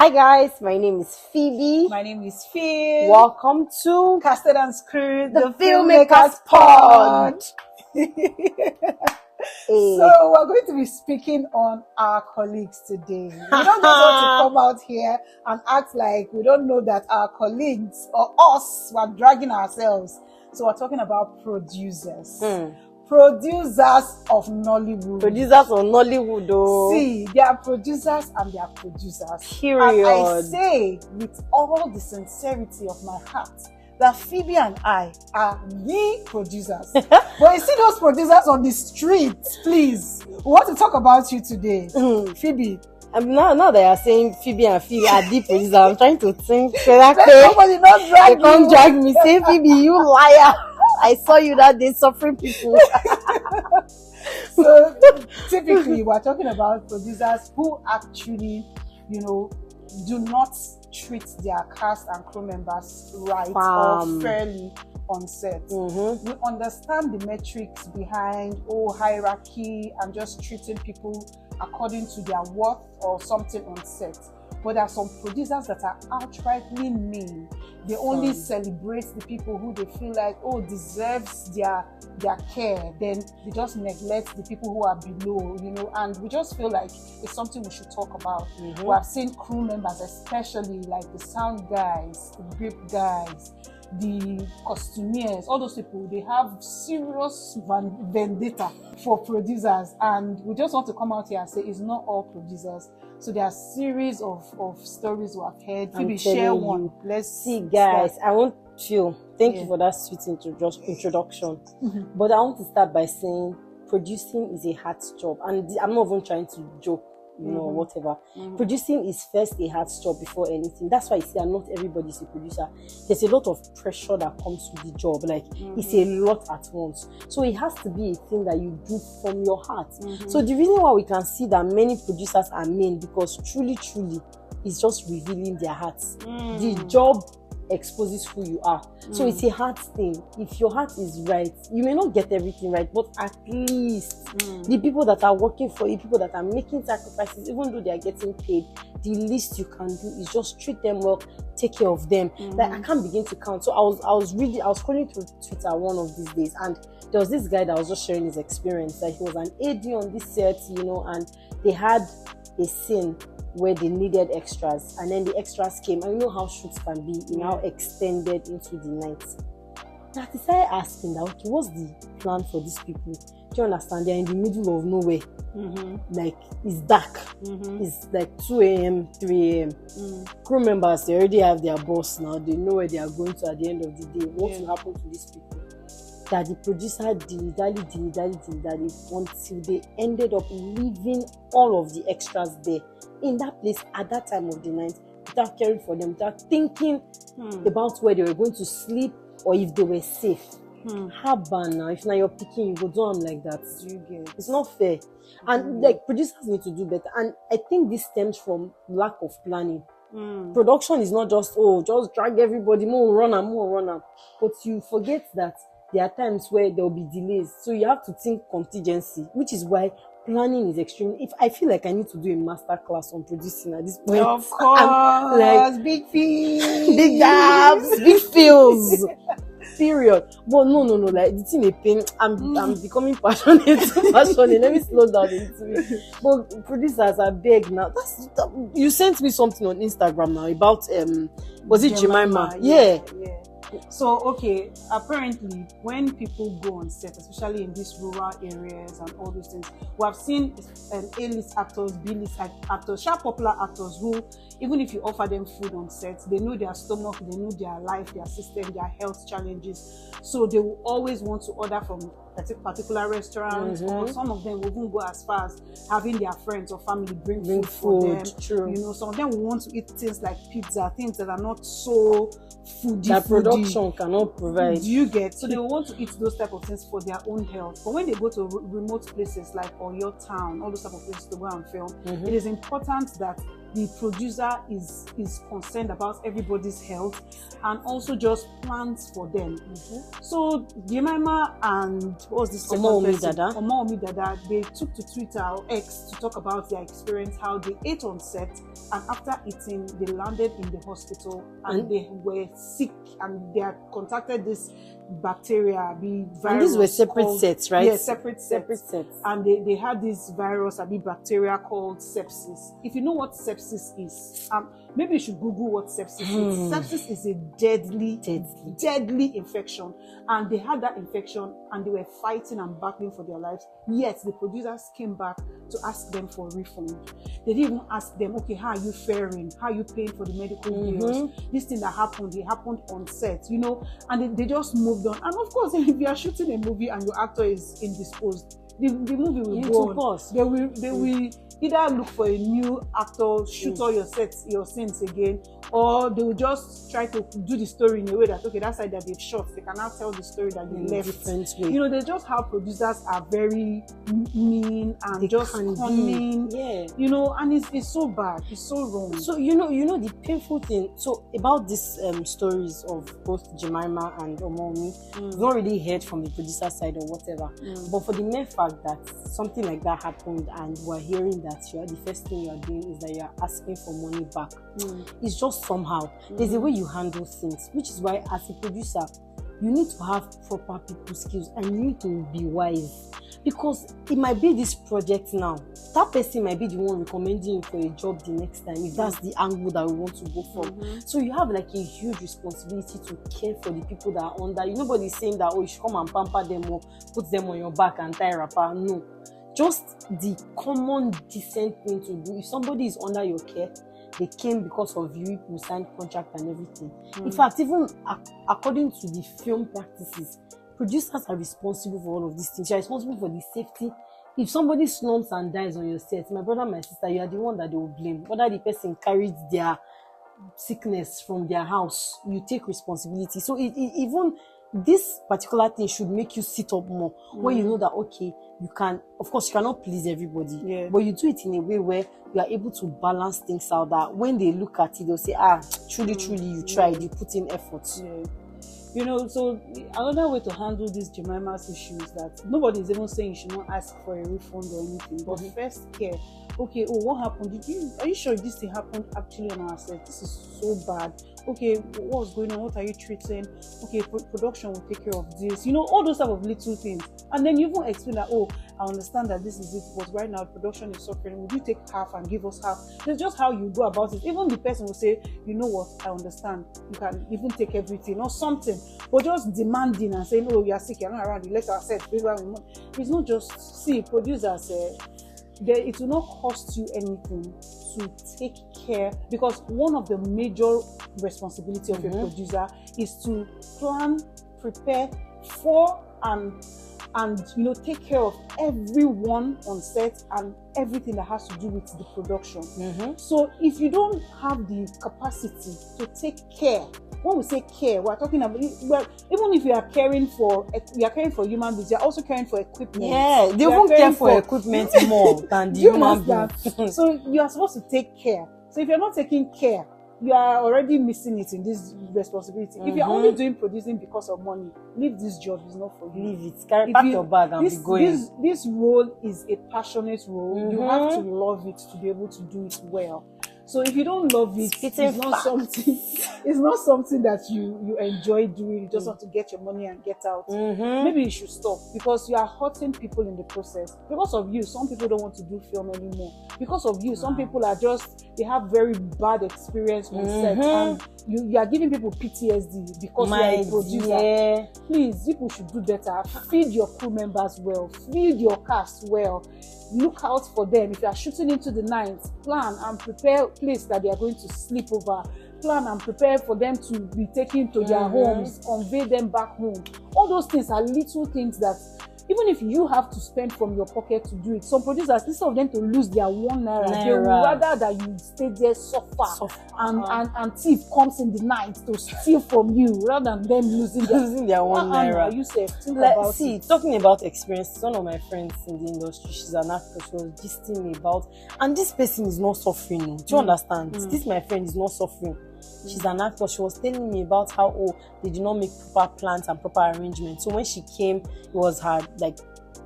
Hi guys, my name is Phoebe. My name is Phil. Welcome to Casted and Screwed, the Filmmakers Pod. So we're going to be speaking on our colleagues today. We don't just want to come out here and act like we don't know that our colleagues or us were dragging ourselves. So we're talking about producers. Producers of Nollywood. Producers of Nollywood, though. See, they are producers and they are producers. Period. And I say with all the sincerity of my heart that Phoebe and I are the producers. But you see those producers on the street, please. We want to talk about you today. Phoebe. Now that you're saying Phoebe and Phoebe are the producers, I'm trying to think. Let somebody not drag you. Come drag me. Say, Phoebe, you liar. I saw you that day suffering people. So typically we're talking about producers who actually, do not treat their cast and crew members right or fairly on set. We understand the metrics behind hierarchy and just treating people according to their worth or something on set. But there are some producers that are outrightly mean. They only celebrate the people who they feel like, deserves their care. Then they just neglect the people who are below, and we just feel like it's something we should talk about. We have seen crew members, especially like the sound guys, the grip guys, the costumiers, all those people, they have serious vendetta for producers, and we just want to come out here and say it's not all producers. So there are a series of stories we have heard. Maybe share one. Let's see, guys. I want to thank you for that sweet introduction. But I want to start by saying producing is a hard job, and I'm not even trying to joke. Whatever. Producing is first a hard job before anything. That's why I say not everybody is a producer. There's a lot of pressure that comes with the job. Like it's a lot at once. So it has to be a thing that you do from your heart. So the reason why we can see that many producers are men, because truly, it's just revealing their hearts. The job exposes who you are. So it's a hard thing. If your heart is right, you may not get everything right, but at least the people that are working for you, people that are making sacrifices, even though they are getting paid, the least you can do is just treat them well, take care of them. Like I can't begin to count. So I was scrolling through Twitter one of these days, and there was this guy that was just sharing his experience. Like he was an AD on this set, and they had a scene where they needed extras, and then the extras came, and you know how shoots can be, now extended into the night. And I decided asking that, okay, what's the plan for these people? Do you understand? They're in the middle of nowhere. Like it's dark. It's like 2 a.m., 3 a.m. Crew members, they already have their boss now. They know where they are going to at the end of the day. What will happen to these people? That the producer dilly-dally until they ended up leaving all of the extras there in that place at that time of the night, without caring for them, without thinking about where they were going to sleep or if they were safe. How bad now? If now you're picking, you go do them like that. It's not fair. And like producers need to do better. And I think this stems from lack of planning. Production is not just drag everybody, more run. But you forget that there are times where there will be delays. So you have to think contingency, which is why planning is extremely. If I feel like I need to do a master class on producing at this point. Of course, like big feels, big gaps, big feels. Period. But no. Like the thing may pain. I'm becoming passionate. Let me slow down into it. But producers are big now. You sent me something on Instagram now about was it Jemima? Yeah. So, okay, apparently, when people go on set, especially in these rural areas and all those things, we have seen A-list actors, B-list actors, sharp popular actors who, even if you offer them food on set, they know their stomach, they know their life, their system, their health challenges. So they will always want to order from particular restaurants, or some of them will even go as far as having their friends or family bring food for them. True. Some of them will want to eat things like pizza, things that are not so foodie. That production cannot provide. Do you get? So they will want to eat those type of things for their own health. But when they go to remote places like your town, all those type of places to go and film, it is important that the producer is concerned about everybody's health and also just plans for them. So Jemima and what was the second person? Omomi Dada, they took to Twitter or X to talk about their experience, how they ate on set, and after eating, they landed in the hospital and they were sick, and they had contacted this bacteria, the virus. And these were separate sets, right? Yeah, separate sets. And they had this virus, bacteria called sepsis. If you know what sepsis is, maybe you should Google what sepsis is. Sepsis is a deadly infection. And they had that infection and they were fighting and battling for their lives. Yet the producers came back to ask them for a refund. They didn't even ask them, okay, how are you faring? How are you paying for the medical bills? This thing that happened, it happened on set, you know, and they just moved on. And of course, if you are shooting a movie and your actor is indisposed, the movie will go on. They will either look for a new actor, shoot all your scenes again, or they will just try to do the story in a way that, okay, that side that they've shot, they can now tell the story that they left. You know, they just how producers are very mean and they just cunning. You know, and it's so bad. It's so wrong. So you know the painful thing. So about these stories of both Jemima and Omomi, we've not really heard from the producer side or whatever. But for the mere fact that something like that happened and we're hearing that the first thing you're doing is that you're asking for money back, it's just somehow there's a way you handle things, which is why as a producer you need to have proper people skills and you need to be wise, because it might be this project now, that person might be the one recommending you for a job the next time if that's the angle that we want to go for. So you have like a huge responsibility to care for the people that are under you. Nobody's saying that, oh, you should come and pamper them or put them on your back and tie a wrapper. No, just the common decent thing to do. If somebody is under your care, they came because of you, people signed contract and everything. In fact, even according to the film practices, producers are responsible for all of these things. You're responsible for the safety. If somebody slumps and dies on your set, my brother, my sister, you are the one that they will blame. Whether the person carried their sickness from their house, you take responsibility. So even this particular thing should make you sit up more when you know that, okay, you can, of course, you cannot please everybody, but you do it in a way where you are able to balance things out, that when they look at it, they'll say, truly, you tried, you put in effort. You know, so another way to handle these Jemima's issues, that nobody is even saying you should not ask for a refund or anything, but first care. Okay, what happened? Are you sure this thing happened actually on our set? This is so bad. Okay, what's going on? What are you treating? Okay, production will take care of this. You know, all those type of little things. And then you even explain that, oh, I understand that this is it, but right now production is suffering. Would you take half and give us half? It's just how you go about it. Even the person will say, you know what, I understand. You can even take everything or something. But just demanding and saying, oh, you are sick, you're not around, you let us set. It's not just, see, producers, it will not cost you anything to take care, because one of the major responsibility of a producer is to plan, prepare for, and you know, take care of everyone on set and everything that has to do with the production. So if you don't have the capacity to take care, when we say care, we're talking about, well, even if you are caring for human beings, you're also caring for equipment. Yeah, they won't care for equipment more than the human beings. So you are supposed to take care. So if you're not taking care, you are already missing it in this responsibility. If you're only doing producing because of money, leave this job. It's not for you. Leave it. Pack your bag and be going. This role is a passionate role. You have to love it to be able to do it well. So if you don't love it, it's not something that you enjoy doing. You just want to get your money and get out. Maybe you should stop, because you are hurting people in the process. Because of you, some people don't want to do film anymore. Because of you, some people they have very bad experience on set, and you are giving people PTSD because you are a producer. Please, people should do better. Feed your crew members well. Feed your cast well. Look out for them. If you are shooting into the night, plan and prepare a place that they are going to sleep over. Plan and prepare for them to be taken to their homes, convey them back home. All those things are little things that even if you have to spend from your pocket to do it, some producers, instead of them to lose their 1 naira, they would rather that you stay there, suffer. And thief comes in the night to steal from you rather than them losing their 1 naira. You say, talking about experience, one of my friends in the industry, she's an actor, she was gisting me about, and this person is not suffering. Do you understand? This my friend is not suffering. She's an actor. She was telling me about how they did not make proper plans and proper arrangements. So when she came, it was her like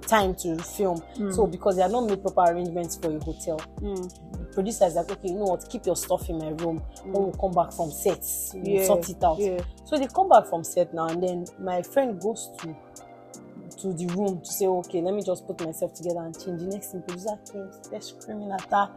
time to film. So because they had not made proper arrangements for a hotel, the producer is like, okay, you know what, keep your stuff in my room. When we come back from sets, we'll sort it out. So they come back from set now, and then my friend goes to the room to say, okay, let me just put myself together and change. The next thing, producer came, they're screaming at her,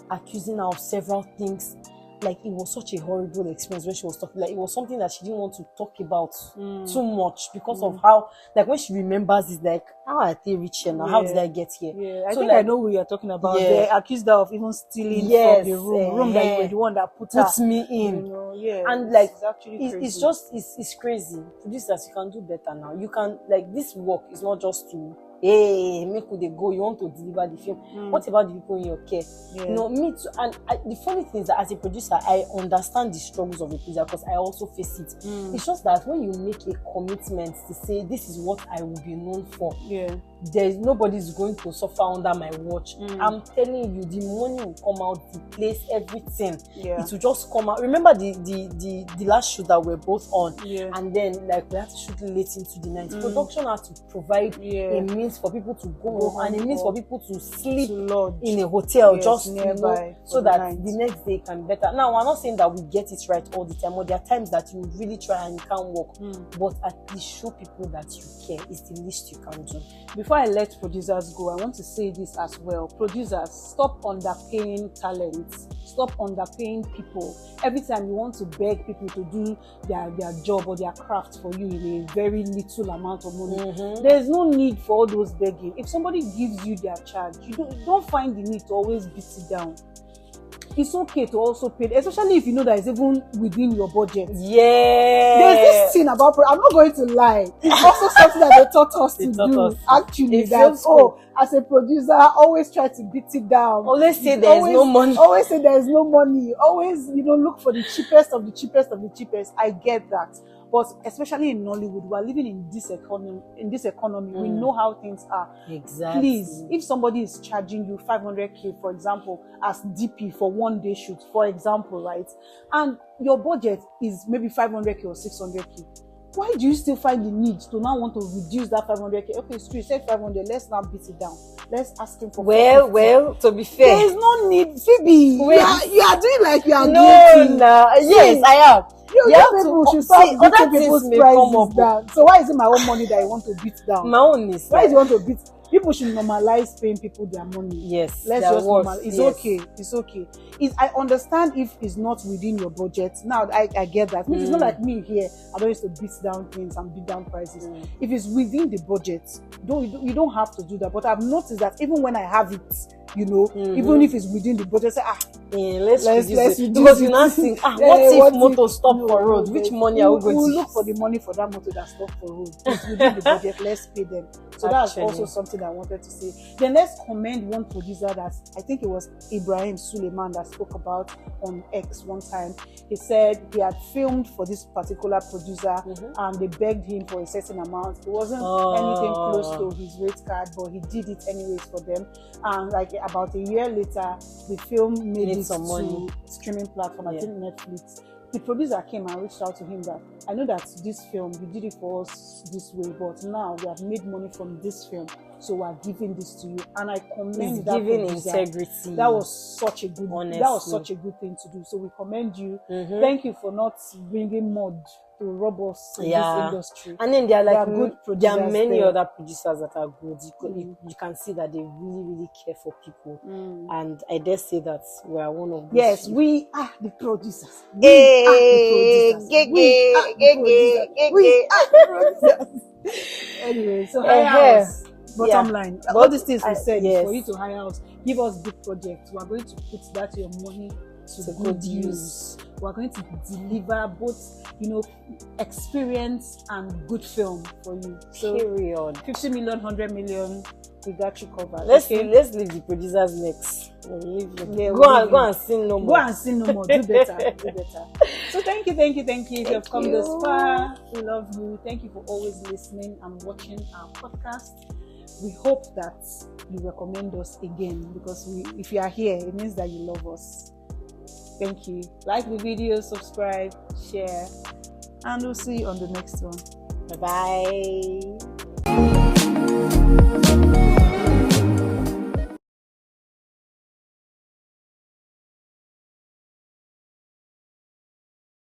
accusing her of several things. Like, it was such a horrible experience when she was talking. Like, it was something that she didn't want to talk about too much because of how, like, when she remembers, it's like, how are they rich here now? How did I get here? I think I know what you're talking about. They accused her of even stealing from the room that you were the one that put me in. You know, and like, it's crazy. Producers, you can do better now. You can, like, this work is not just to, hey, make they go, you want to deliver the film. What about the people in your care? You know, me too. And the funny thing is that as a producer, I understand the struggles of a producer because I also face it. It's just that when you make a commitment to say, this is what I will be known for, there's nobody's going to suffer under my watch. I'm telling you, the money will come out, the place, everything. It will just come out. Remember the last shoot that we're both on, and then like we had to shoot late into the night. Production had to provide a means for people to go home and a means for people to sleep in a hotel just nearby, so that the next day can be better. Now, I'm not saying that we get it right all the time, or there are times that you really try and you can't work, but at least show people that you care. It's the least you can do. Before I let producers go, I want to say this as well. Producers, stop underpaying talents. Stop underpaying people. Every time you want to beg people to do their job or their craft for you in a very little amount of money, there's no need for all those begging. If somebody gives you their charge, you don't find the need to always beat it down. It's okay to also pay, especially if you know that it's even within your budget. There's this thing about, I'm not going to lie, it's also something that they taught us to do. Actually, that as a producer, always try to beat it down. Always say there's no money. Always say there's no money. Always, look for the cheapest of the cheapest of the cheapest. I get that. But especially in Nollywood, we are living in this economy. We know how things are. Exactly. Please, if somebody is charging you 500k, for example, as DP for 1 day shoot, for example, right? And your budget is maybe 500k or 600k. Why do you still find the need to now want to reduce that 500k? Okay, so you said 500, let's now beat it down. Let's ask him for 450. Well, to be fair, there is no need. Phoebe, you are doing like you are guilty. Yes, I am. You have people should start beating people's prices down. So why is it my own money that I want to beat down? My own is. Why do you want to beat? People should normalize paying people their money. Yes, let's just normalize. It's okay. It's okay. I understand if it's not within your budget. Now I get that. It's not like me here. I don't used to beat down things and beat down prices. If it's within the budget, you don't have to do that. But I've noticed that even when I have it, even if it's within the budget, say, let's reduce it. Because you now think, what if motor stop for road? Which money are we going to look for the money for that motor that stop for road. It's within the budget, let's pay them. So that's also something I wanted to say. Then let's commend one producer that I think it was Ibrahim Suleiman that spoke about on X one time. He said he had filmed for this particular producer and they begged him for a certain amount. It wasn't anything close to his rate card, but he did it anyways for them. And like about a year later, the film made it some money. Streaming platform, I think Netflix. The producer came and reached out to him that, I know that this film, you did it for us this way, but now we have made money from this film, so we're giving this to you. And I commend that producer. Integrity. That was such a good, that was such a good thing to do. So we commend you. Thank you for not bringing mud to rob us in this industry. And then there are good producers. There are many other producers that are good. You can see that they really, really care for people. And I dare say that we are one of those. Yes, we are the producers. We are the producers. Anyway, so hire us. Bottom line, all these things we said is for you to hire us. Give us big projects. We are going to put that your money to good use. We're going to deliver both, experience and good film for you. So Period. 50 million, 100 million, we got you covered. Let's leave the producers next. Go and sing no more. Go and sing no more. Do better. Do better. So thank you. If you have come this far, we love you. Thank you for always listening and watching our podcast. We hope that you recommend us again, because if you are here, it means that you love us. Thank you. Like the video, subscribe, share, and we'll see you on the next one. Bye-bye.